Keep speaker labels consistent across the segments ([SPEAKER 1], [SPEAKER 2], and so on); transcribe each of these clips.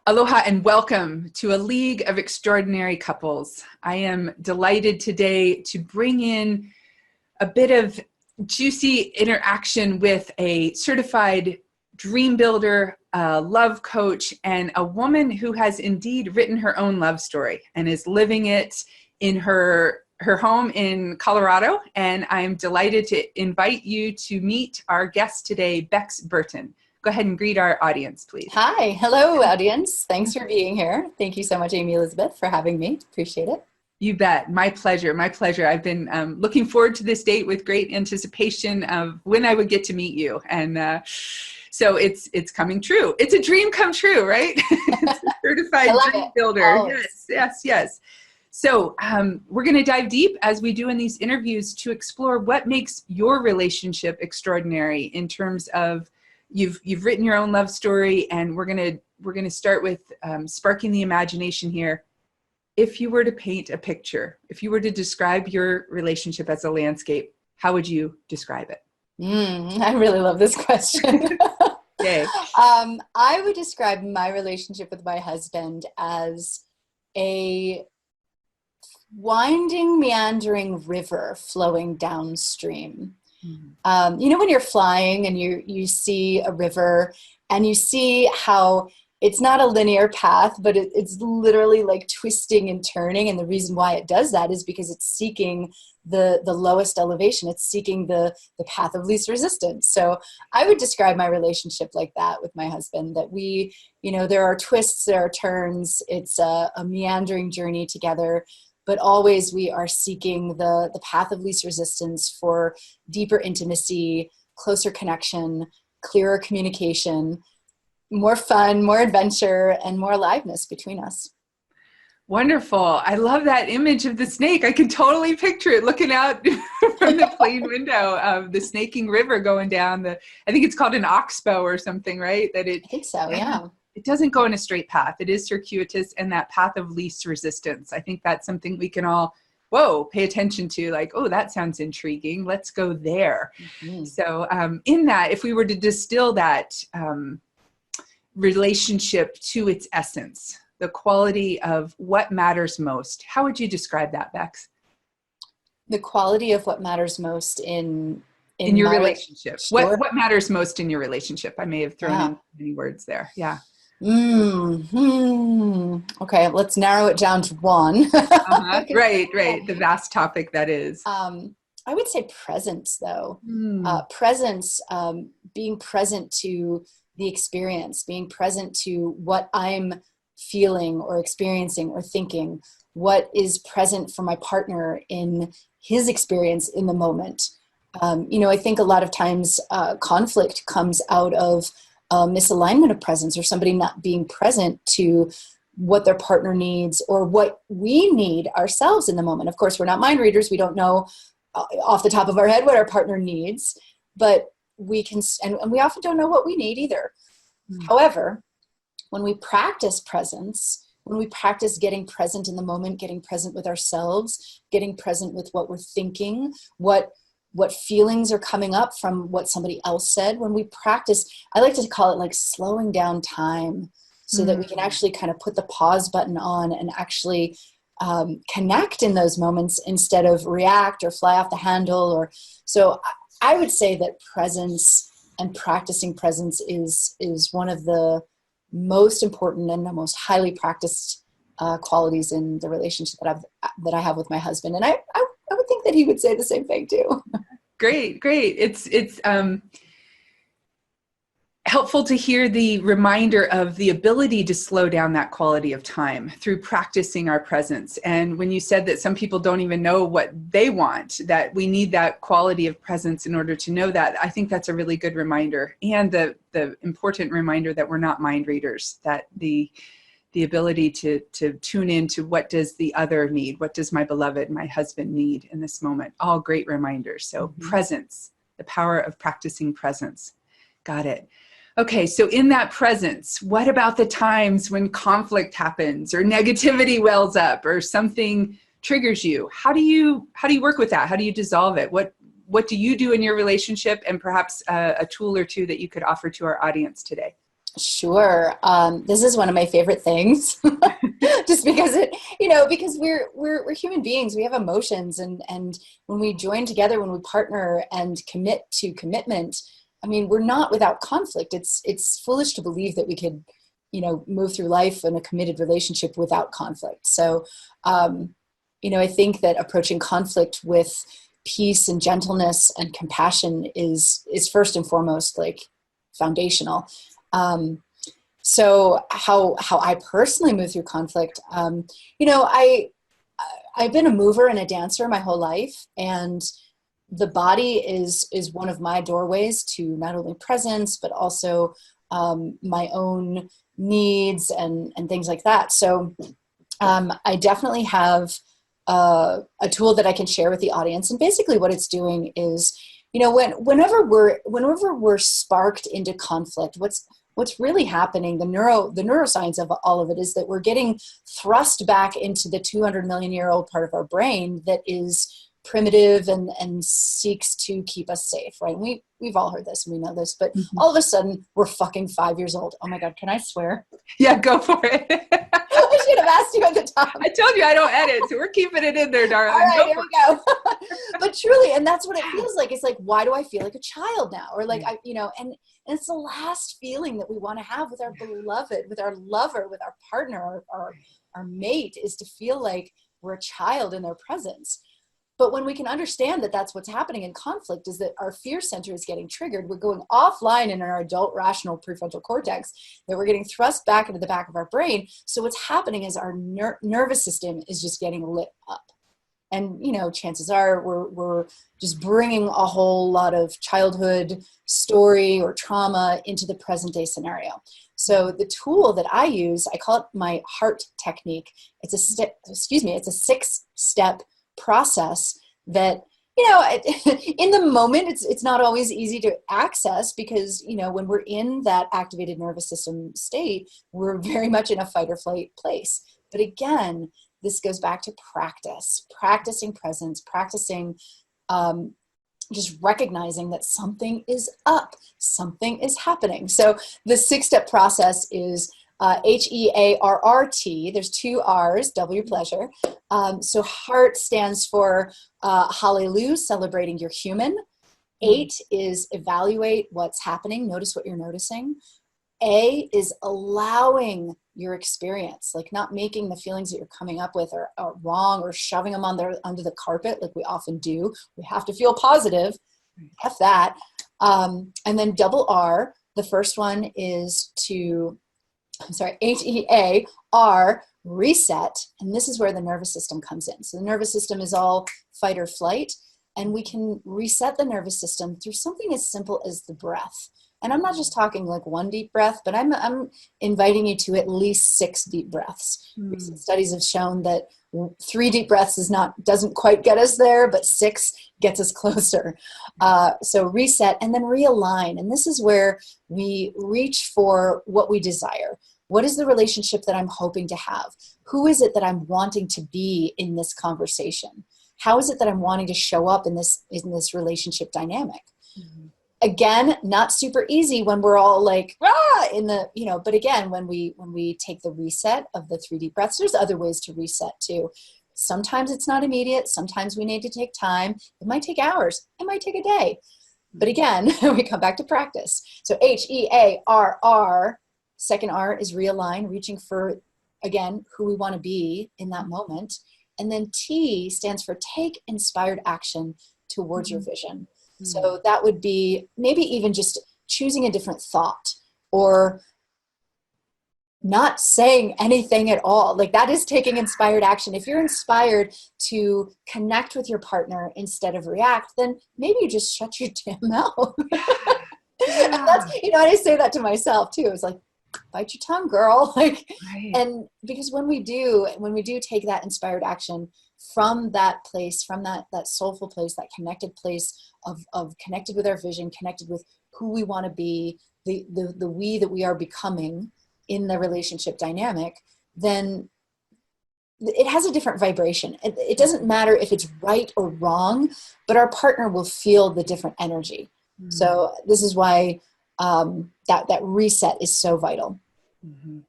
[SPEAKER 1] Aloha and welcome to A League of Extraordinary Couples. I am delighted today to bring in a bit of juicy interaction with a certified DreamBuilder, love coach, and a woman who has indeed written her own love story and is living it in her home in Colorado. And I'm delighted to invite you to meet our guest today, Bex Burton. Go ahead and greet our audience, please.
[SPEAKER 2] Hi. Hello, audience. Thanks for being here. Thank you so much, Amy Elizabeth, for having me. Appreciate it.
[SPEAKER 1] You bet. My pleasure. My pleasure. I've been looking forward to this date with great anticipation of when I would get to meet you. And so it's coming true. It's a dream come true, right? It's a certified dream builder. Yes. So we're going to dive deep, as we do in these interviews, to explore what makes your relationship extraordinary in terms of You've written your own love story, and we're gonna start with sparking the imagination here. If you were to paint a picture, if you were to describe your relationship as a landscape, how would you describe it?
[SPEAKER 2] I really love this question.
[SPEAKER 1] Yay.
[SPEAKER 2] I would describe my relationship with my husband as a winding, meandering river flowing downstream. You know, when you're flying and you see a river and you see how it's not a linear path, but it's literally like twisting and turning. And the reason why it does that is because it's seeking the lowest elevation. It's seeking the path of least resistance. So I would describe my relationship like that with my husband, that we, you know, there are twists, there are turns. It's a meandering journey together. But always we are seeking the path of least resistance for deeper intimacy, closer connection, clearer communication, more fun, more adventure, and more aliveness between us.
[SPEAKER 1] Wonderful. I love that image of the snake. I can totally picture it looking out from the plane window of the snaking river going down I think it's called an oxbow or something, right?
[SPEAKER 2] I think so, yeah.
[SPEAKER 1] It doesn't go in a straight path. It is circuitous, and that path of least resistance. I think that's something we can all, pay attention to, like, oh, that sounds intriguing. Let's go there. Mm-hmm. So in that, if we were to distill that relationship to its essence, the quality of what matters most, how would you describe that, Bex?
[SPEAKER 2] The quality of what matters most in
[SPEAKER 1] your relationship. Sure. What matters most in your relationship? I may have thrown in many words there. Yeah.
[SPEAKER 2] Okay, let's narrow it down to one.
[SPEAKER 1] Right. The vast topic that is.
[SPEAKER 2] I would say presence, though. Presence, being present to the experience, being present to what I'm feeling or experiencing or thinking, what is present for my partner in his experience in the moment. You know, I think a lot of times conflict comes out of misalignment of presence, or somebody not being present to what their partner needs or what we need ourselves in the moment. Of course, we're not mind readers. We don't know off the top of our head what our partner needs, but we can, and we often don't know what we need either. However, when we practice presence, when we practice getting present in the moment, getting present with ourselves, getting present with what we're thinking, what feelings are coming up from what somebody else said, when we practice, I like to call it like slowing down time, so that we can actually kind of put the pause button on and actually connect in those moments instead of react or fly off the handle. So I would say that presence and practicing presence is one of the most important and the most highly practiced qualities in the relationship that I have with my husband. And I would think that he would say the same thing too.
[SPEAKER 1] Great. It's helpful to hear the reminder of the ability to slow down that quality of time through practicing our presence. And when you said that some people don't even know what they want, that we need that quality of presence in order to know that, I think that's a really good reminder. And the important reminder that we're not mind readers, that the ability to tune into what does the other need, what does my beloved, my husband need in this moment. All great reminders. So presence, the power of practicing presence. Got it. Okay, so in that presence, what about the times when conflict happens or negativity wells up or something triggers you? How do you work with that? How do you dissolve it? What do you do in your relationship, and perhaps a tool or two that you could offer to our audience today?
[SPEAKER 2] Sure. This is one of my favorite things, just because because we're human beings. We have emotions, and when we join together, when we partner and commit to commitment, I mean, we're not without conflict. It's foolish to believe that we could, move through life in a committed relationship without conflict. So, I think that approaching conflict with peace and gentleness and compassion is first and foremost like foundational. So how I personally move through conflict, I've been a mover and a dancer my whole life, and the body is one of my doorways to not only presence, but also my own needs and things like that. So I definitely have a tool that I can share with the audience. And basically what it's doing is, whenever we're sparked into conflict, what's really happening, the neuroscience of all of it is that we're getting thrust back into the 200 million year old part of our brain that is primitive and seeks to keep us safe, right? We've all heard this and we know this, but all of a sudden we're fucking 5 years old. Oh my God, can I swear?
[SPEAKER 1] Yeah, go for it.
[SPEAKER 2] I should have asked you at the top.
[SPEAKER 1] I told you I don't edit, so we're keeping it in there, darling.
[SPEAKER 2] All right, here we go. But truly, and that's what it feels like. It's like, why do I feel like a child now? Or like, and it's the last feeling that we want to have with our beloved, with our lover, with our partner, our mate, is to feel like we're a child in their presence. But when we can understand that that's what's happening in conflict, is that our fear center is getting triggered. We're going offline in our adult rational prefrontal cortex, that we're getting thrust back into the back of our brain. So what's happening is our nervous system is just getting lit up. And, chances are we're just bringing a whole lot of childhood story or trauma into the present day scenario. So the tool that I use, I call it my heart technique. It's a 6-step process that, in the moment, it's not always easy to access because, when we're in that activated nervous system state, we're very much in a fight or flight place. But again, this goes back to practicing presence, practicing just recognizing that something is up, something is happening. So the 6-step process is HEARRT. There's 2 R's, double your pleasure. So heart stands for hallelujah, celebrating you're human. 8 is evaluate what's happening. Notice what you're noticing. A is allowing your experience, like not making the feelings that you're coming up with are wrong or shoving them under the carpet like we often do. We have to feel positive. F that. And then double R, the first one is HEAR, reset. And this is where the nervous system comes in. So the nervous system is all fight or flight, and we can reset the nervous system through something as simple as the breath. And I'm not just talking like 1 deep breath, but I'm inviting you to at least 6 deep breaths. Recent studies have shown that 3 deep breaths doesn't quite get us there, but 6 gets us closer. So reset and then realign. And this is where we reach for what we desire. What is the relationship that I'm hoping to have? Who is it that I'm wanting to be in this conversation? How is it that I'm wanting to show up in this relationship dynamic? Mm-hmm. Again, not super easy when we're all like, but again, when we take the reset of the 3 deep breaths, there's other ways to reset too. Sometimes it's not immediate. Sometimes we need to take time. It might take hours. It might take a day. But again, we come back to practice. So HEARR, second R is realign, reaching for, again, who we want to be in that moment. And then T stands for take inspired action towards your vision. So that would be maybe even just choosing a different thought or not saying anything at all. Like that is taking inspired action. If you're inspired to connect with your partner instead of react, then maybe you just shut your damn mouth. And that's, and I say that to myself too. It's like, bite your tongue, girl. Like, right. And because when we do take that inspired action from that place, from that soulful place, that connected place of connected with our vision, connected with who we want to be, the we that we are becoming in the relationship dynamic, then it has a different vibration. It doesn't matter if it's right or wrong, but our partner will feel the different energy. Mm-hmm. So this is why that reset is so vital.
[SPEAKER 1] Mm-hmm.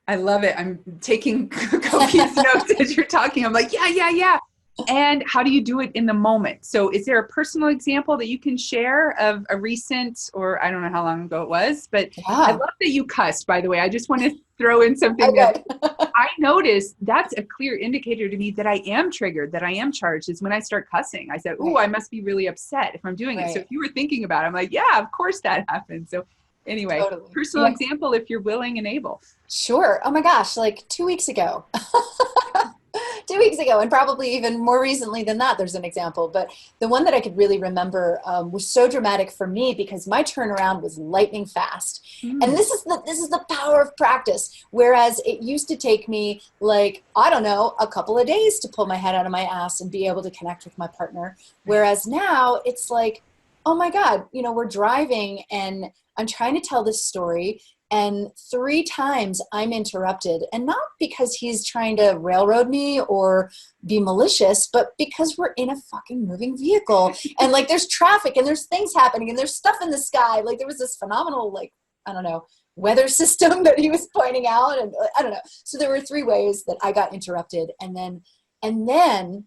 [SPEAKER 1] I love it. I'm taking copious notes as you're talking. I'm like, yeah. And how do you do it in the moment? So is there a personal example that you can share of a recent, or I don't know how long ago it was, but I love that you cussed, by the way. I just want to throw in something that I noticed that's a clear indicator to me that I am triggered, that I am charged, is when I start cussing. I said, I must be really upset if I'm doing it. So if you were thinking about it, I'm like, yeah, of course that happens. So anyway, personal example, if you're willing and able.
[SPEAKER 2] Sure. Oh my gosh, like 2 weeks ago. 2 weeks ago, and probably even more recently than that, there's an example. But the one that I could really remember was so dramatic for me because my turnaround was lightning fast. And this is the power of practice. Whereas it used to take me like, I don't know, a couple of days to pull my head out of my ass and be able to connect with my partner. Whereas now it's like, oh my God, we're driving and I'm trying to tell this story. And 3 times I'm interrupted, and not because he's trying to railroad me or be malicious, but because we're in a fucking moving vehicle and like there's traffic and there's things happening and there's stuff in the sky. Like there was this phenomenal, like, I don't know, weather system that he was pointing out. And I don't know. So there were 3 ways that I got interrupted. And then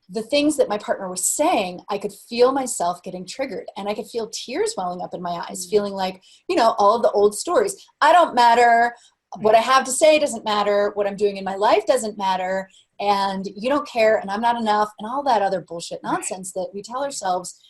[SPEAKER 2] the things that my partner was saying, I could feel myself getting triggered, and I could feel tears welling up in my eyes, feeling like, all of the old stories. I don't matter. What I have to say doesn't matter. What I'm doing in my life doesn't matter. And you don't care. And I'm not enough. And all that other bullshit nonsense that we tell ourselves,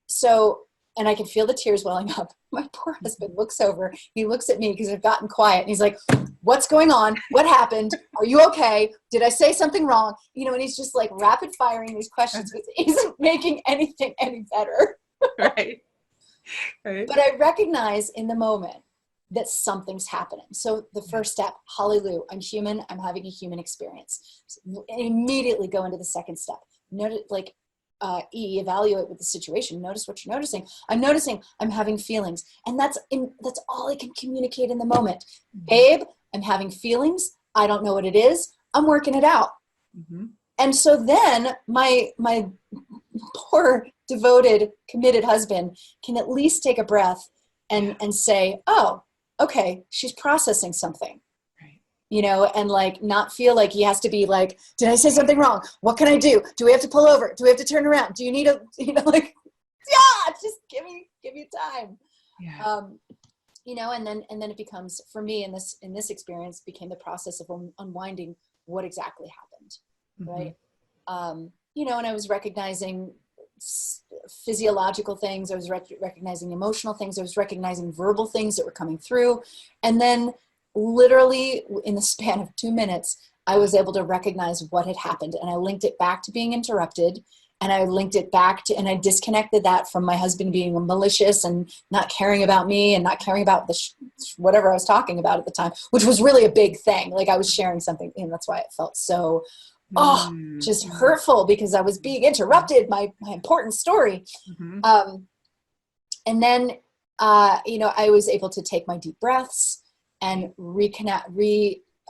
[SPEAKER 2] So, and I could feel the tears welling up. My poor husband looks over. He looks at me because I've gotten quiet. And he's like, what's going on? What happened? Are you okay? Did I say something wrong? And he's just like rapid firing these questions, which isn't making anything any better.
[SPEAKER 1] Right.
[SPEAKER 2] But I recognize in the moment that something's happening. So the first step, hallelujah, I'm human. I'm having a human experience. So immediately go into the second step. Notice, like, evaluate with the situation. Notice what you're noticing. I'm noticing I'm having feelings, and that's all I can communicate in the moment. Babe, I'm having feelings. I don't know what it is. I'm working it out. Mm-hmm. And so then my poor, devoted, committed husband can at least take a breath and say, oh, okay, she's processing something. And like not feel like he has to be like, did I say something wrong? What can I do? Do we have to pull over? Do we have to turn around? Do you need just give me time. Yeah. And then it becomes, for me in this experience, became the process of unwinding what exactly happened. Right. And I was recognizing physiological things. I was recognizing emotional things. I was recognizing verbal things that were coming through. And then literally in the span of 2 minutes, I was able to recognize what had happened. And I linked it back to being interrupted. And I linked it back to, and I disconnected that from my husband being malicious and not caring about me and not caring about whatever I was talking about at the time, which was really a big thing. Like I was sharing something, and that's why it felt so, just hurtful, because I was being interrupted, my important story. Mm-hmm. And then, I was able to take my deep breaths and reconnect,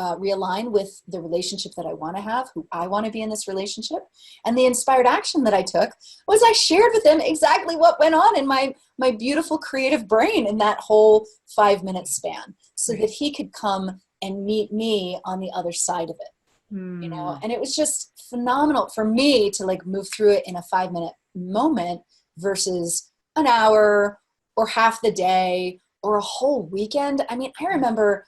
[SPEAKER 2] realign with the relationship that I want to have, who I want to be in this relationship. And the inspired action that I took was I shared with him exactly what went on in my beautiful creative brain in that whole 5-minute span, so that he could come and meet me on the other side of it. And it was just phenomenal for me to like move through it in a 5-minute moment versus an hour or half the day or a whole weekend. I mean, I remember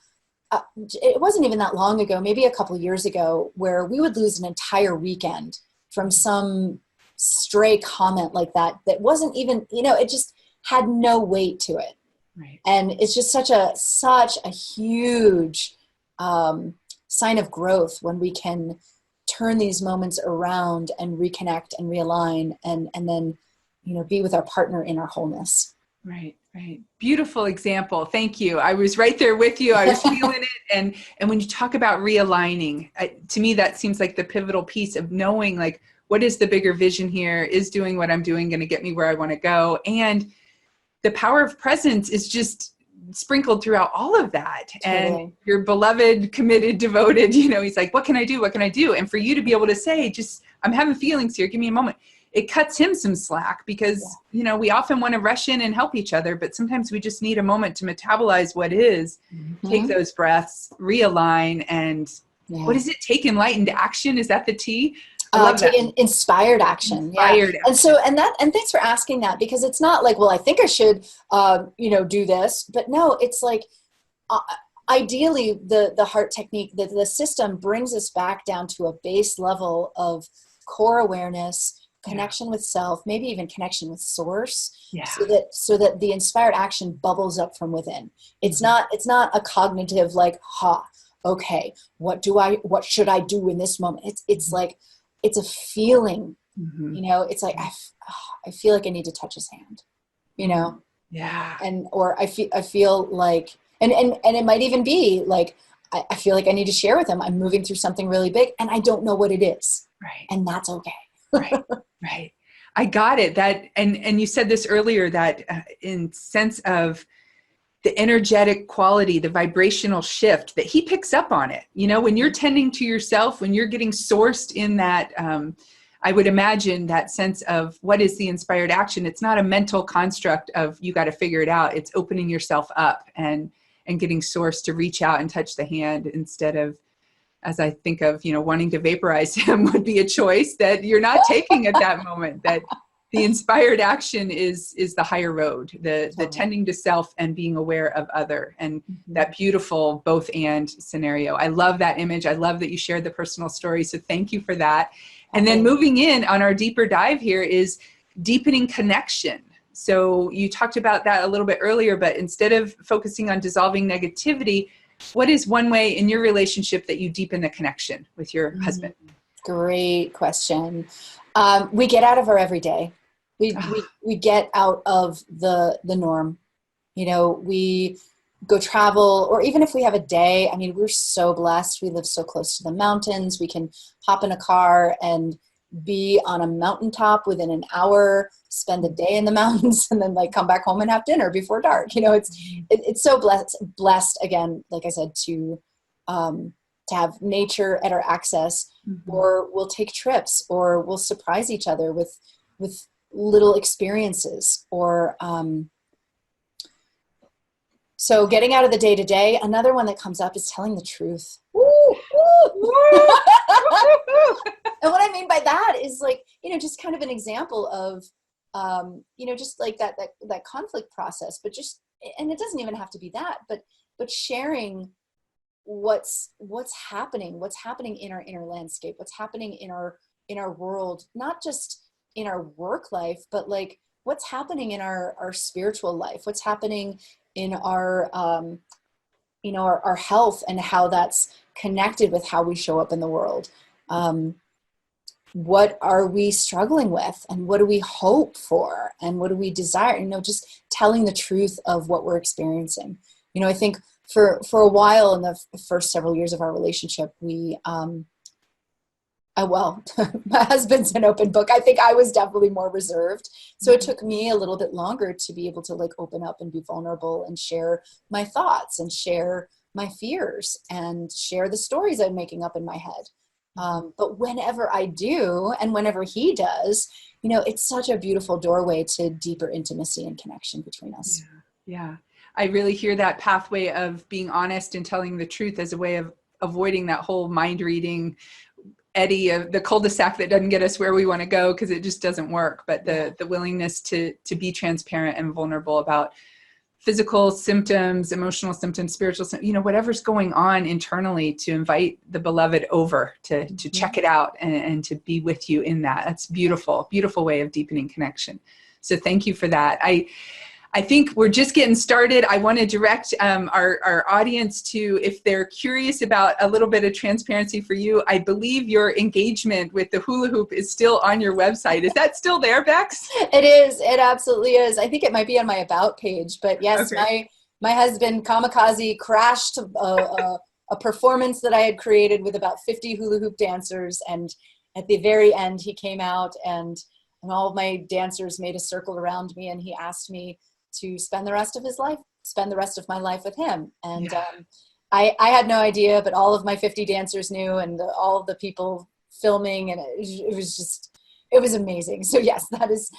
[SPEAKER 2] it wasn't even that long ago, maybe a couple of years ago, where we would lose an entire weekend from some stray comment like that wasn't even, it just had no weight to it. Right. And it's just such a huge sign of growth when we can turn these moments around and reconnect and realign and then, be with our partner in our wholeness.
[SPEAKER 1] Right. Beautiful example. Thank you. I was right there with you. I was feeling it. And when you talk about realigning, to me, that seems like the pivotal piece of knowing, like, what is the bigger vision here? Is doing what I'm doing going to get me where I want to go? And the power of presence is just sprinkled throughout all of that.
[SPEAKER 2] Totally.
[SPEAKER 1] And your beloved, committed, devoted, he's like, what can I do? What can I do? And for you to be able to say, just, I'm having feelings here. Give me a moment. It cuts him some slack because, we often want to rush in and help each other, but sometimes we just need a moment to metabolize what is, take those breaths, realign, and what is it? Take enlightened action. Is that the T? I love that.
[SPEAKER 2] Inspired action.
[SPEAKER 1] Inspired action.
[SPEAKER 2] And thanks for asking that, because it's not like, well, I think I should, do this, but no, it's like, ideally the heart technique, the system brings us back down to a base level of core awareness, connection with self, maybe even connection with source, so that the inspired action bubbles up from within. It's not a cognitive like, okay, what should I do in this moment? It's like, it's a feeling, it's like, I feel like I need to touch his hand, or I feel like, and it might even be like, I feel like I need to share with him. I'm moving through something really big and I don't know what it is.
[SPEAKER 1] Right.
[SPEAKER 2] And that's okay.
[SPEAKER 1] Right. I got it. That, and you said this earlier, that in sense of the energetic quality, the vibrational shift, that he picks up on it. When you're tending to yourself, when you're getting sourced in that, I would imagine that sense of what is the inspired action. It's not a mental construct of, you got to figure it out. It's opening yourself up and getting sourced to reach out and touch the hand, instead of, as I think of, wanting to vaporize him would be a choice that you're not taking at that moment. That the inspired action is the higher road, the tending to self and being aware of other, and that beautiful both and scenario. I love that image. I love that you shared the personal story. So thank you for that. And then moving in on our deeper dive here is deepening connection. So you talked about that a little bit earlier, but instead of focusing on dissolving negativity, what is one way in your relationship that you deepen the connection with your husband?
[SPEAKER 2] Great question. We get out of our everyday. We get out of the norm. We go travel, or even if we have a day, I mean, we're so blessed. We live so close to the mountains. We can hop in a car and be on a mountaintop within an hour, spend a day in the mountains, and then like come back home and have dinner before dark. It's so blessed again, like I said, to have nature at our access, or we'll take trips, or we'll surprise each other with little experiences, or so getting out of the day to day. Another one that comes up is telling the truth. And what I mean by that is like, just kind of an example of, just like that conflict process, but and it doesn't even have to be that, but sharing what's happening in our inner landscape, what's happening in our world, not just in our work life, but like what's happening in our spiritual life, what's happening in our, our health, and how that's connected with how we show up in the world. What are we struggling with, and what do we hope for, and what do we desire? Just telling the truth of what we're experiencing. I think for a while in the first several years of our relationship, we, my husband's an open book. I think I was definitely more reserved. So it took me a little bit longer to be able to like open up and be vulnerable and share my thoughts and share my fears and share the stories I'm making up in my head. But whenever I do, and whenever he does, it's such a beautiful doorway to deeper intimacy and connection between us.
[SPEAKER 1] Yeah. I really hear that pathway of being honest and telling the truth as a way of avoiding that whole mind reading eddy of the cul-de-sac that doesn't get us where we want to go, because it just doesn't work. But the willingness to be transparent and vulnerable about physical symptoms, emotional symptoms, spiritual symptoms, whatever's going on internally, to invite the beloved over to check it out and to be with you in that. That's beautiful, beautiful way of deepening connection. So thank you for that. I think we're just getting started. I want to direct our audience to, if they're curious about a little bit of transparency for you, I believe your engagement with the hula hoop is still on your website. Is that still there, Bex?
[SPEAKER 2] It is. It absolutely is. I think it might be on my about page, but yes, okay. My husband kamikaze crashed a performance that I had created with about 50 hula hoop dancers. And at the very end, he came out and all of my dancers made a circle around me, and he asked me, to spend the rest of his life, spend the rest of my life with him. And
[SPEAKER 1] Yeah.
[SPEAKER 2] I had no idea, but all of my 50 dancers knew, and all of the people filming, and it was just, it was amazing. So yes, that is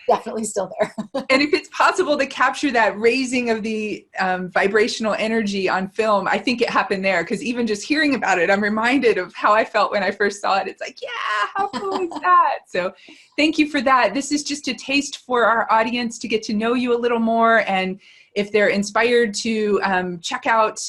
[SPEAKER 2] definitely still there.
[SPEAKER 1] And if it's possible to capture that raising of the vibrational energy on film, I think it happened there, because even just hearing about it, I'm reminded of how I felt when I first saw it. It's like, yeah, how cool is that? So thank you for that. This is just a taste for our audience to get to know you a little more. And if they're inspired to check out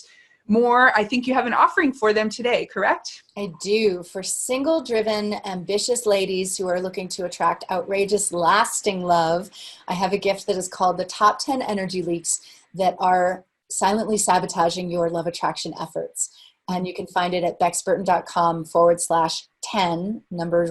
[SPEAKER 1] more, I think you have an offering for them today, correct?
[SPEAKER 2] I do. For single-driven, ambitious ladies who are looking to attract outrageous, lasting love, I have a gift that is called the Top 10 Energy Leaks that are silently sabotaging your love attraction efforts. And you can find it at bexburton.com/10, numbers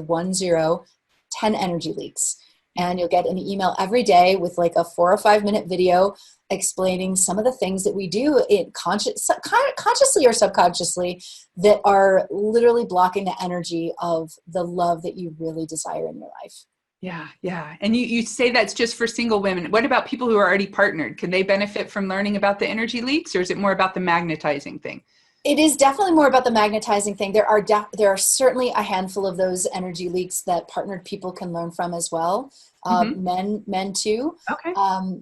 [SPEAKER 2] 10 energy leaks. And you'll get an email every day with like a 4 or 5 minute video explaining some of the things that we do consciously or subconsciously that are literally blocking the energy of the love that you really desire in your life.
[SPEAKER 1] Yeah, yeah. And you say that's just for single women. What about people who are already partnered? Can they benefit from learning about the energy leaks, or is it more about the magnetizing thing?
[SPEAKER 2] It is definitely more about the magnetizing thing. There are certainly a handful of those energy leaks that partnered people can learn from as well. Men too.
[SPEAKER 1] Okay.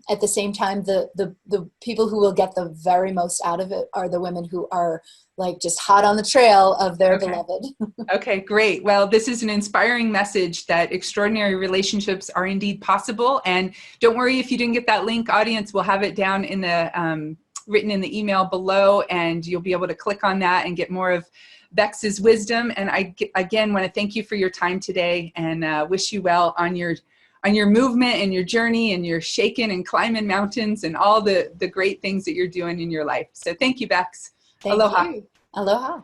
[SPEAKER 2] At the same time, the people who will get the very most out of it are the women who are like just hot on the trail of their beloved.
[SPEAKER 1] Okay, great. Well, this is an inspiring message that extraordinary relationships are indeed possible. And don't worry if you didn't get that link, audience. We'll have it down in the written in the email below, and you'll be able to click on that and get more of Bex's wisdom. And I again want to thank you for your time today, and wish you well on your movement and your journey, and your shaking and climbing mountains and all the great things that you're doing in your life. So thank you, Bex.
[SPEAKER 2] Thank
[SPEAKER 1] Aloha.
[SPEAKER 2] you. Aloha.